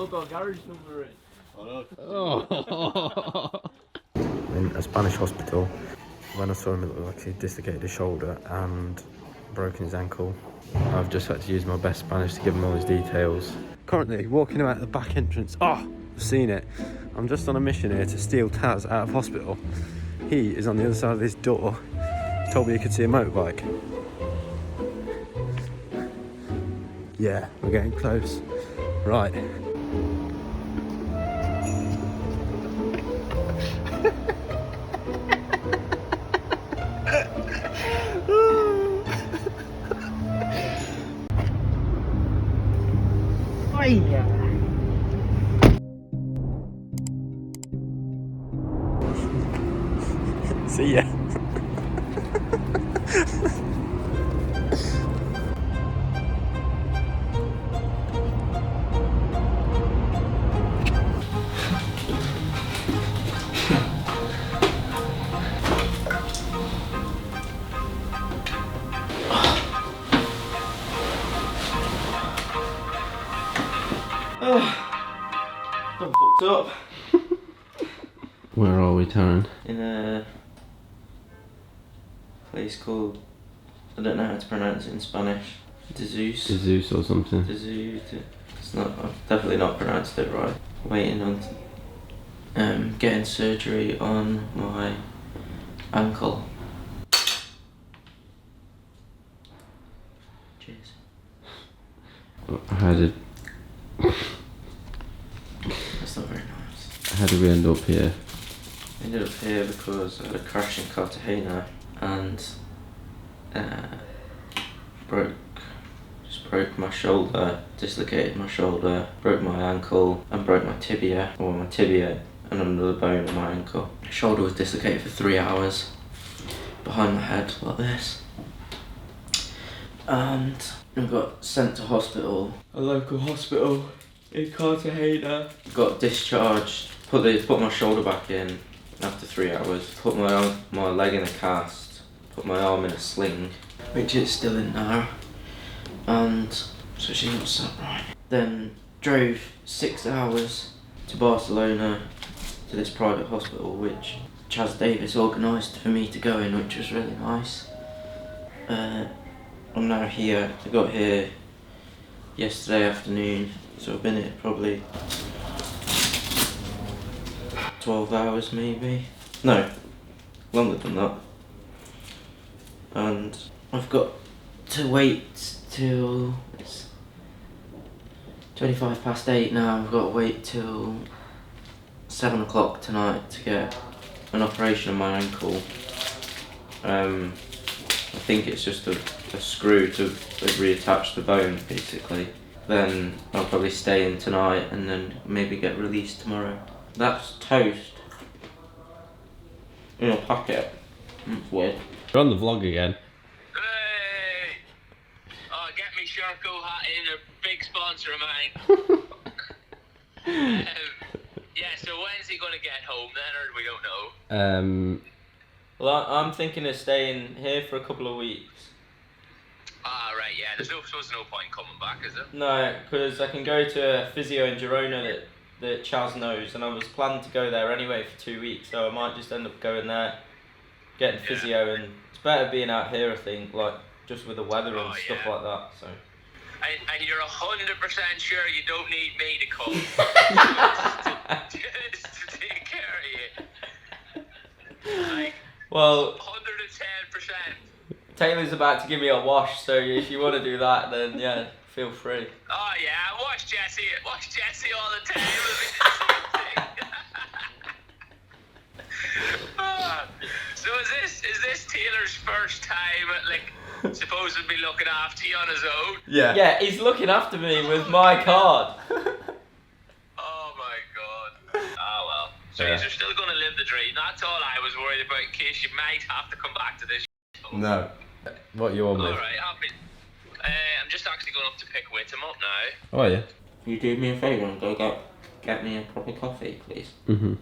look our garage number in. Oh. In a Spanish hospital, when I saw him, it looked like he dislocated his shoulder and broken his ankle. I've just had to use my best Spanish to give him all his details. Currently walking out the back entrance. Oh, I've seen it. I'm just on a mission here to steal Taz out of hospital. He is on the other side of this door. He told me he could see a motorbike. Yeah, we're getting close. Right. See ya. I'm fucked up. Where are we, Tarran? In a place called, I don't know how to pronounce it in Spanish. Jesus or something. It's not. I've definitely not pronounced it right. Waiting on getting surgery on my ankle. Cheers. How did That's not very nice. How did we end up here? I ended up here because I had a crash in Cartagena and broke my shoulder, dislocated my shoulder, broke my ankle and broke my tibia, and another bone in my ankle. My shoulder was dislocated for 3 hours behind my head like this. And I got sent to hospital, a local hospital in Cartagena. Got discharged, put my shoulder back in after 3 hours, put my leg in a cast, put my arm in a sling, which it's still in now, and so she's not sat right. Then drove 6 hours to Barcelona to this private hospital which Chaz Davis organised for me to go in, which was really nice. I'm now here. I got here yesterday afternoon, so I've been here probably 12 hours maybe. No, longer than that. And I've got to wait till it's 8:25 now. I've got to wait till 7 o'clock tonight to get an operation on my ankle. I think it's just a screw to reattach the bone basically. Then I'll probably stay in tonight and then maybe get released tomorrow. That's toast in a packet. That's weird. You're on the vlog again. Hey! Oh, get me Sharko hat in, a big sponsor of mine. Yeah, so when's he gonna get home then, or we don't know? Well, I'm thinking of staying here for a couple of weeks. Ah, right, yeah, there's no point coming back, is there? No, because I can go to a physio in Girona that Chaz knows, and I was planning to go there anyway for 2 weeks, so I might just end up going there, getting physio, and it's better being out here, I think, like, just with the weather and stuff like that, so. And you're 100% sure you don't need me to come? just to take care of you? Like, well, 110%. Taylor's about to give me a wash, so if you want to do that, then yeah, feel free. Oh yeah, watch Jesse all the time. So is this Taylor's first time like supposedly looking after you on his own? Yeah. Yeah, he's looking after me with my card. Oh my god. Oh well. So Yeah. you're still gonna live the dream. That's all I was worried about, in case you might have to come back to this. No. What you on with? Alright, happy. I'm just actually going up to pick Whittam up now. Oh yeah. You do me a favour and go get me a proper coffee, please. Mhm.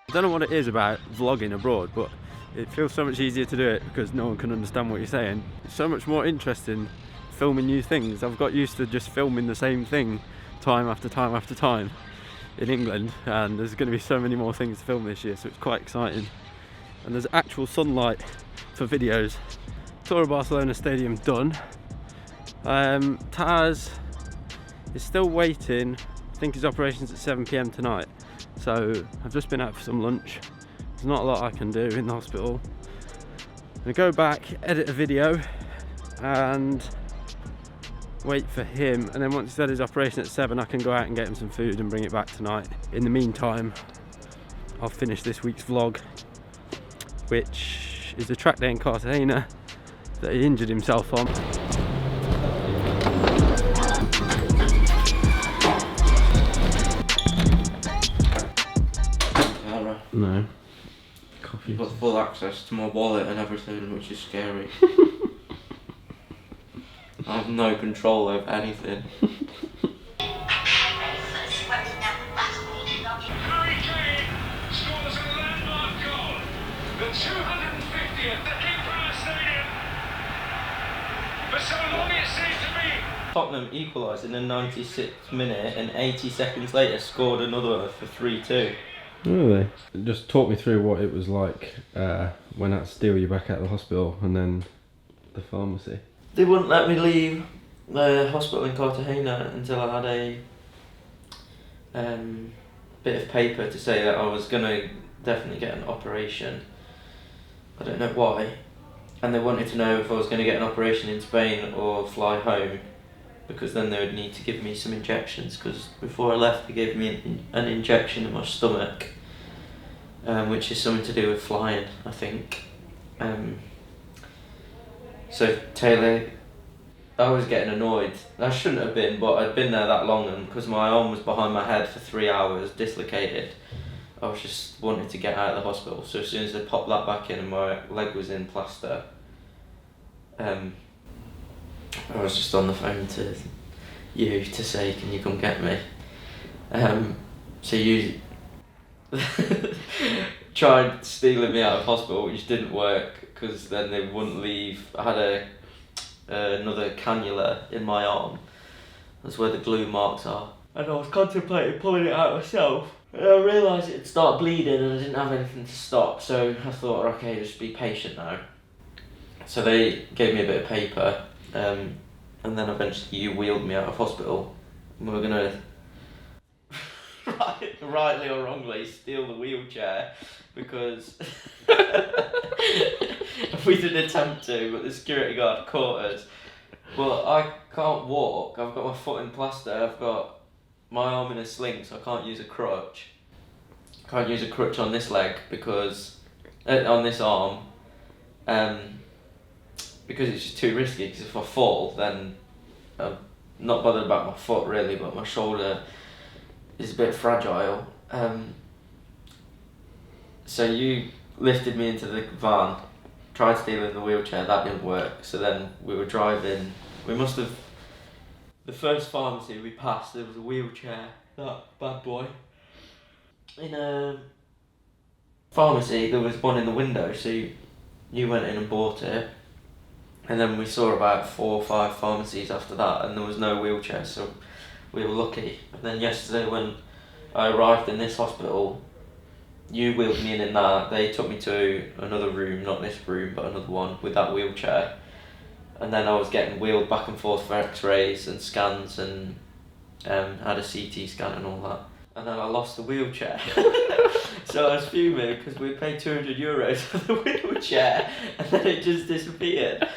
I don't know what it is about vlogging abroad, but it feels so much easier to do it because no one can understand what you're saying. It's so much more interesting filming new things. I've got used to just filming the same thing time after time after time in England, and there's going to be so many more things to film this year, so it's quite exciting. And there's actual sunlight for videos. Tour of Barcelona Stadium done. Taz is still waiting. I think his operation's at 7 PM tonight, so I've just been out for some lunch. There's not a lot I can do in the hospital. I'm gonna go back, edit a video and wait for him, and then once he's had his operation at 7 I can go out and get him some food and bring it back tonight. In the meantime, I'll finish this week's vlog, which is the track day in Cartagena that he injured himself on. No. Coffee. You've got full access to my wallet and everything, which is scary. I have no control over anything. Harry Kane scores a landmark goal. The 250th at King Power Stadium. For so long it seemed to be. Tottenham equalised in the 96th minute and 80 seconds later scored another for 3-2. Really? Just talk me through what it was like when I had to steal you back out of the hospital and then the pharmacy. They wouldn't let me leave the hospital in Cartagena until I had a bit of paper to say that I was going to definitely get an operation. I don't know why. And they wanted to know if I was going to get an operation in Spain or fly home, because then they would need to give me some injections, because before I left they gave me an injection in my stomach, which is something to do with flying, I think. So Taylor, I was getting annoyed. I shouldn't have been, but I'd been there that long, and because my arm was behind my head for 3 hours, dislocated, I was just wanting to get out of the hospital. So as soon as they popped that back in and my leg was in plaster, I was just on the phone to you to say, can you come get me? So you tried stealing me out of hospital, which didn't work, because then they wouldn't leave. I had another cannula in my arm. That's where the glue marks are. And I was contemplating pulling it out myself. And I realised it'd start bleeding and I didn't have anything to stop, so I thought, okay, just be patient now. So they gave me a bit of paper, and then eventually you wheeled me out of hospital. And we were going to, rightly or wrongly, steal the wheelchair, because we didn't attempt to, but the security guard caught us. But I can't walk, I've got my foot in plaster, I've got my arm in a sling, so I can't use a crutch. I can't use a crutch on this leg, because, on this arm, because it's just too risky, because if I fall, then I'm not bothered about my foot really, but my shoulder is a bit fragile. So you lifted me into the van, tried stealing the wheelchair, that didn't work, so then we were driving, the first pharmacy we passed, there was a wheelchair, that bad boy. In a pharmacy, there was one in the window, so you went in and bought it. And then we saw about 4 or 5 pharmacies after that, and there was no wheelchair, so we were lucky. And then yesterday when I arrived in this hospital, you wheeled me in that. They took me to another room, not this room, but another one, with that wheelchair. And then I was getting wheeled back and forth for x-rays and scans, and had a CT scan and all that. And then I lost the wheelchair. So I was fuming because we paid €200 for the wheelchair, and then it just disappeared.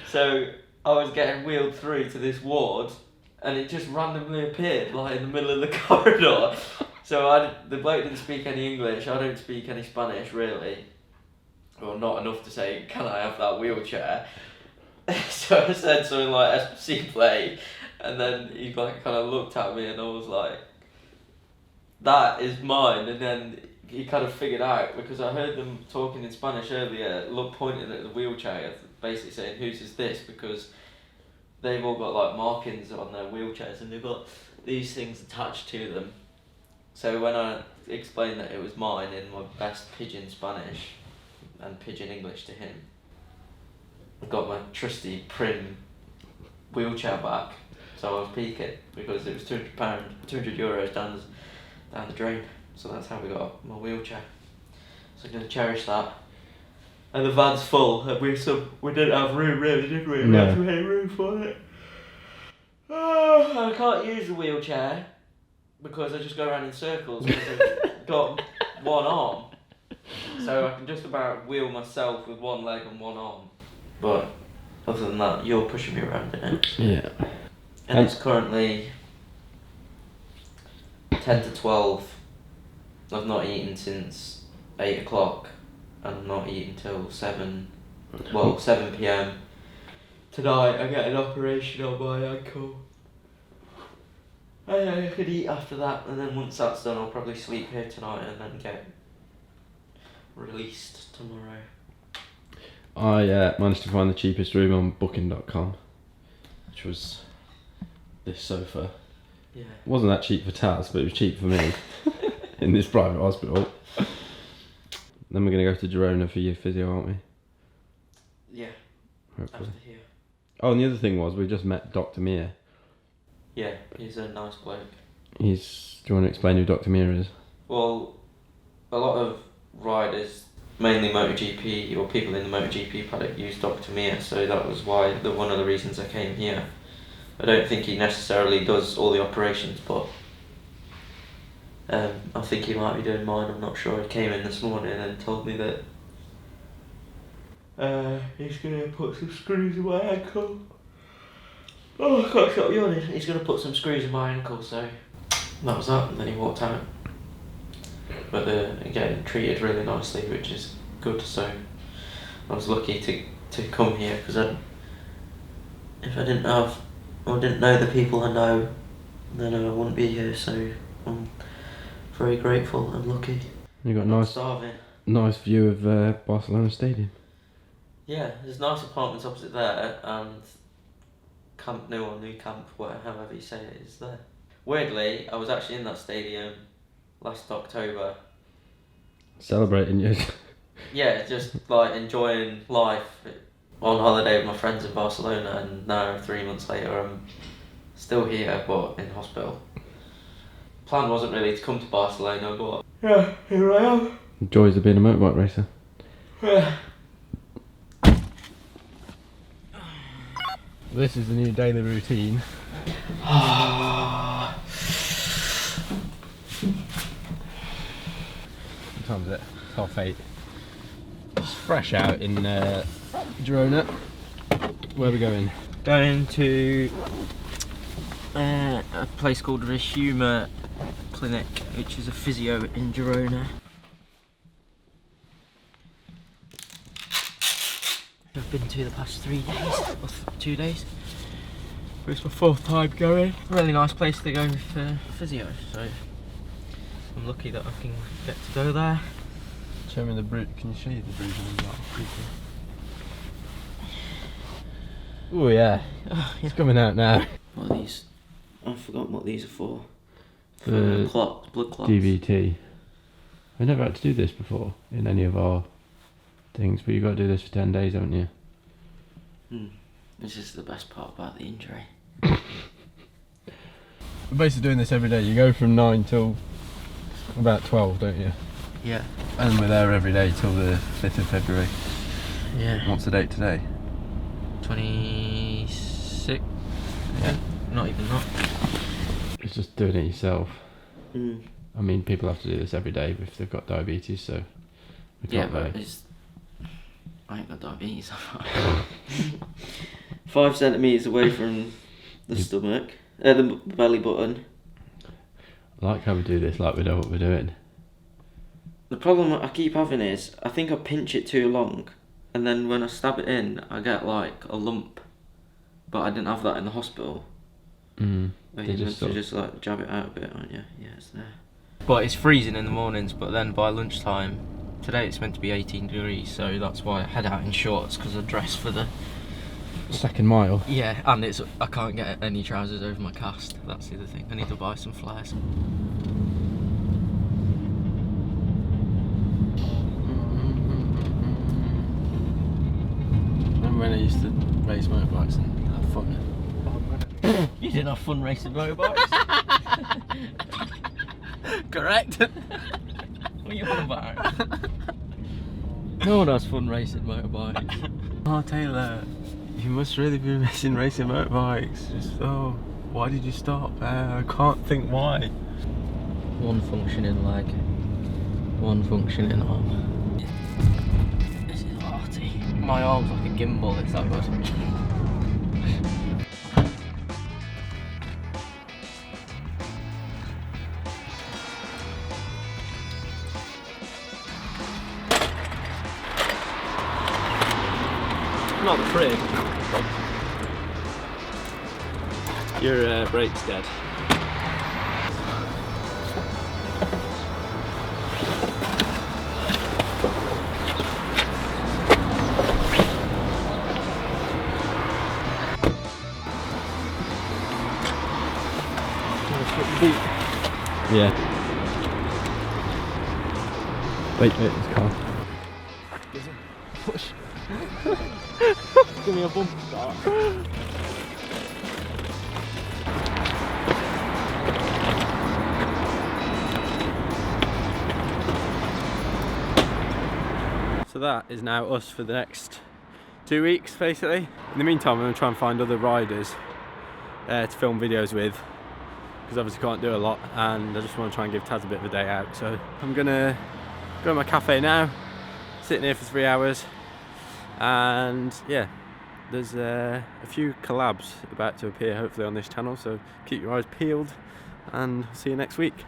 So I was getting wheeled through to this ward, and it just randomly appeared like in the middle of the corridor. So the bloke didn't speak any English, I don't speak any Spanish really. Well, not enough to say, can I have that wheelchair? So I said something like simple, and then he like kind of looked at me and I was like, that is mine. And then he kind of figured out, because I heard them talking in Spanish earlier, pointing at the wheelchair, basically saying, whose is this? Because they've all got like markings on their wheelchairs and they've got these things attached to them. So when I explained that it was mine in my best pidgin Spanish, and pidgin English to him. I got my trusty prim wheelchair back, so I was peaking because it was €200, €200 down the drain. So that's how we got my wheelchair. So I'm gonna cherish that. And the van's full, and we didn't have room really, did we? No. We had to make room for it. Oh, I can't use the wheelchair because I just go around in circles because I've got one arm. So I can just about wheel myself with one leg and one arm. But other than that, you're pushing me around in it. Yeah. And it's currently 10 to 12. I've not eaten since 8 o'clock. And I'm not eating till 7 p.m. Tonight I get an operation on my ankle. I could eat after that, and then once that's done I'll probably sleep here tonight and then get released tomorrow. I managed to find the cheapest room on booking.com, which was this sofa. Yeah. It wasn't that cheap for Taz, but it was cheap for me in this private hospital. Then we're going to go to Girona for your physio, aren't we? Yeah, Hopefully. after here. Oh, and the other thing was we just met Dr. Mir. Yeah, he's a nice bloke. Do you want to explain who Dr. Mir is? Well, a lot of riders, mainly MotoGP or people in the MotoGP paddock, use Dr. Mir, so that was one of the reasons I came here. I don't think he necessarily does all the operations, but I think he might be doing mine, I'm not sure. He came in this morning and told me that he's going to put some screws in my ankle. Oh, I can't stop yawning. He's going to put some screws in my ankle, so that was that, and then he walked out. But again, treated really nicely, which is good, so I was lucky to come here, because if I didn't know the people I know, then I wouldn't be here, so I'm very grateful and lucky. You got a nice view of Barcelona Stadium. Yeah, there's nice apartments opposite there, and Camp Nou or New Camp, however you say it, is there. Weirdly, I was actually in that stadium last October. Celebrating you. Yeah, just like enjoying life on holiday with my friends in Barcelona, and now 3 months later I'm still here but in hospital. Plan wasn't really to come to Barcelona, but yeah, here I am. Joys of being a motorbike racer. Yeah. This is the new daily routine. What time is it? 8:30. It's fresh out in Girona. Where are we going? Going to a place called Resumer Clinic, which is a physio in Girona. I've been to the past 3 days, or 2 days. It's my 4th time going. Really nice place to go for physio, so I'm lucky that I can get to go there. Show me the bruise. Can you show you the bruise on the back? Oh yeah. It's coming out now. What are these? I've forgotten what these are for. For The blood clots. DVT. I've never had to do this before in any of our things, but you've got to do this for 10 days, haven't you? This is the best part about the injury. We're basically doing this every day. You go from 9 till about 12, don't you? Yeah. And we're there every day till the 5th of February. Yeah. What's the date today? 26? Yeah. Not even that. It's just doing it yourself. Mm. I mean, people have to do this every day if they've got diabetes, so we Yeah, can't but really. I ain't got diabetes. 5 centimetres away from the stomach, the belly button. I like how we do this like we know what we're doing. The problem I keep having is, I think I pinch it too long, and then when I stab it in, I get like a lump. But I didn't have that in the hospital. You're meant to just like jab it out a bit, aren't you? Yeah, it's there. But it's freezing in the mornings, but then by lunchtime, today it's meant to be 18 degrees, so that's why I head out in shorts, because I dress for the second mile. Yeah, and I can't get any trousers over my cast. That's the other thing. I need to buy some flares. used to race motorbikes and have fun. You didn't have fun racing motorbikes? Correct. What are you on about? No one has fun racing motorbikes. Oh, Taylor, you must really be missing racing motorbikes. Just, oh, why did you stop? I can't think why. One functioning leg, one functioning arm. This is arty. My arm's like a gimbal, it's that good. Not the frig. Your brake's dead. Yeah. Wait, this car. Push. Give me a bump start. So that is now us for the next 2 weeks, basically. In the meantime, I'm going to try and find other riders to film videos with, because obviously can't do a lot, and I just want to try and give Taz a bit of a day out. So I'm going to go to my cafe now, sitting here for 3 hours, and yeah, there's a few collabs about to appear hopefully on this channel, so keep your eyes peeled and see you next week.